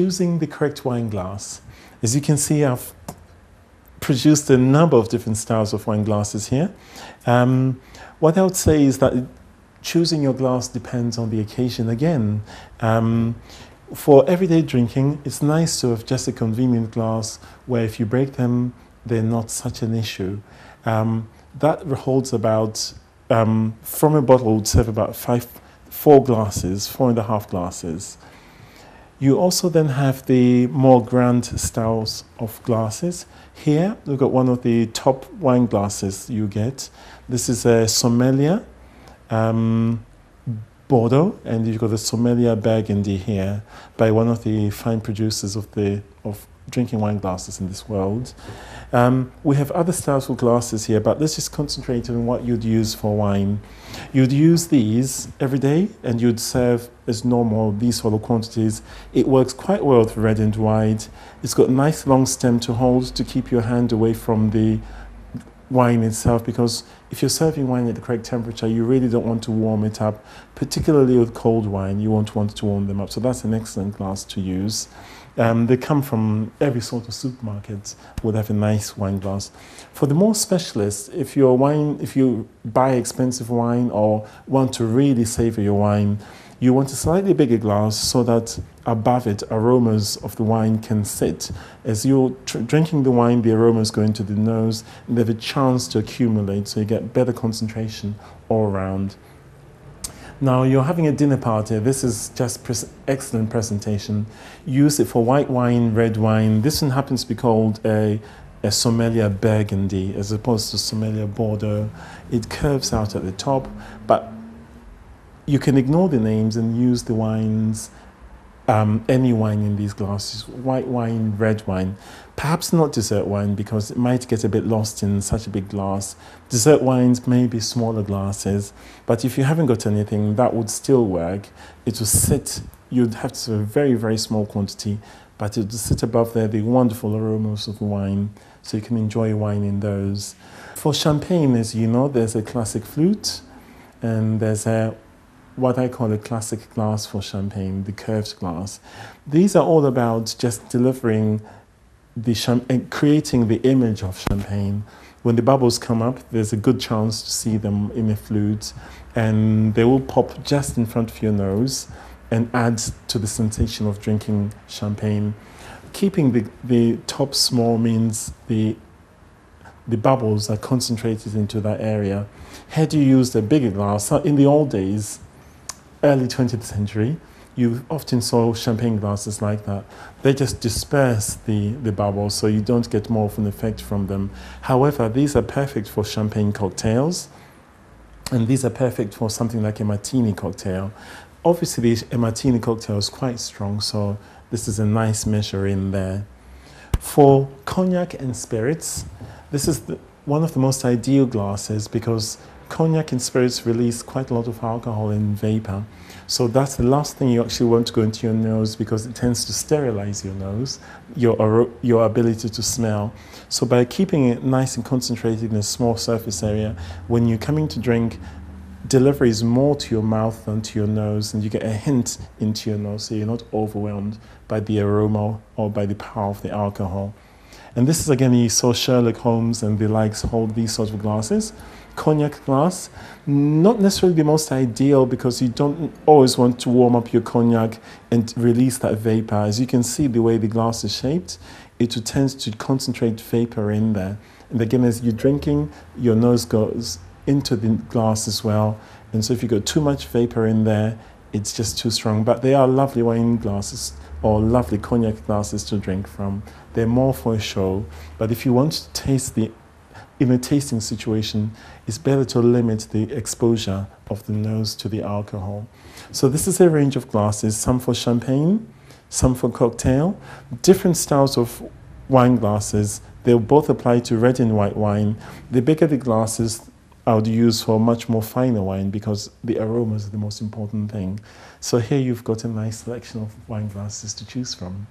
choosing the correct wine glass. As you can see, I've produced a number of different styles of wine glasses here. What I would say is that choosing your glass depends on the occasion. Again, for everyday drinking, it's nice to have just a convenient glass where if you break them, they're not such an issue. That holds about, from a bottle, would serve about 4 glasses, 4.5 glasses. You also then have the more grand styles of glasses. Here, we've got one of the top wine glasses you get. This is a Sommelier Bordeaux, and you've got the Sommelier Burgundy here by one of the fine producers of drinking wine glasses in this world. We have other styles of glasses here, but let's just concentrate on what you'd use for wine. You'd use these every day and you'd serve as normal these sort of quantities. It works quite well with red and white. It's got a nice long stem to hold to keep your hand away from the wine itself, because if you're serving wine at the correct temperature, you really don't want to warm it up, particularly with cold wine. You won't want to warm them up. So that's an excellent glass to use. They come from every sort of supermarket, would have a nice wine glass. For the more specialists, if you buy expensive wine or want to really savor your wine, you want a slightly bigger glass so that above it aromas of the wine can sit. As you're drinking the wine, the aromas go into the nose and they have a chance to accumulate, so you get better concentration all around. Now you're having a dinner party. This is just excellent presentation. Use it for white wine, red wine. This one happens to be called a Sommelier Burgundy as opposed to Sommelier Bordeaux. It curves out at the top, but you can ignore the names and use the wines, any wine in these glasses, white wine, red wine. Perhaps not dessert wine because it might get a bit lost in such a big glass. Dessert wines may be smaller glasses, but if you haven't got anything, that would still work. It will sit, you'd have to serve a very, very small quantity, but it will sit above there, the wonderful aromas of the wine, so you can enjoy wine in those. For champagne, as you know, there's a classic flute, and there's what I call a classic glass for champagne, the curved glass. These are all about just delivering creating the image of champagne. When the bubbles come up, there's a good chance to see them in a flute, and they will pop just in front of your nose and add to the sensation of drinking champagne. Keeping the top small means the bubbles are concentrated into that area. Had you used a bigger glass, in the old days, early 20th century, you often saw champagne glasses like that. They just disperse the bubbles, so you don't get more of an effect from them. However, these are perfect for champagne cocktails, and these are perfect for something like a martini cocktail. Obviously, a martini cocktail is quite strong, so this is a nice measure in there. For cognac and spirits, this is one of the most ideal glasses because cognac and spirits release quite a lot of alcohol in vapor. So that's the last thing you actually want to go into your nose because it tends to sterilize your nose, your ability to smell. So by keeping it nice and concentrated in a small surface area, when you're coming to drink, delivery is more to your mouth than to your nose, and you get a hint into your nose, so you're not overwhelmed by the aroma or by the power of the alcohol. And this is, again, you saw Sherlock Holmes and the likes hold these sorts of glasses. Cognac glass, not necessarily the most ideal because you don't always want to warm up your cognac and release that vapor. As you can see, the way the glass is shaped, it tends to concentrate vapor in there. And again, as you're drinking, your nose goes into the glass as well. And so if you got too much vapor in there, it's just too strong. But they are lovely wine glasses or lovely cognac glasses to drink from. They're more for a show. But if you want to taste in a tasting situation, it's better to limit the exposure of the nose to the alcohol. So this is a range of glasses, some for champagne, some for cocktail, different styles of wine glasses. They'll both apply to red and white wine. The bigger the glasses, I would use for much more finer wine because the aromas are the most important thing. So here you've got a nice selection of wine glasses to choose from.